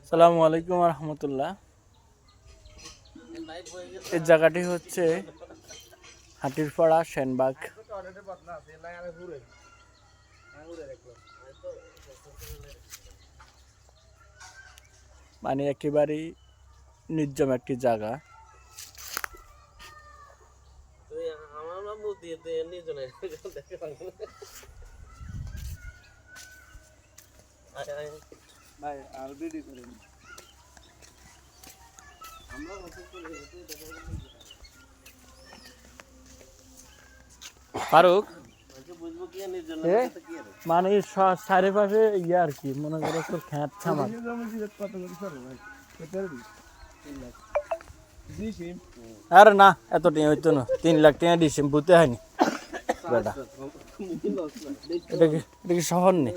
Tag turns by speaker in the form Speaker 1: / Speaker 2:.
Speaker 1: আসসালামু আলাইকুম রহমতুল্লাহ। এই জায়গাটি হচ্ছে হাটিরপাড়া সেনবাগ। মানে একেবারেই নির্জন একটি জায়গা। ফারুক মানে চারিপাশে ইয়ে আর কি মনে করো তোর খ্যাত খামার। আরে না এত টিয়া হইতো না, 3 লাখ টাকা দিছি বুঝতে হয়নি বেটা। এটা কি শহর নেই?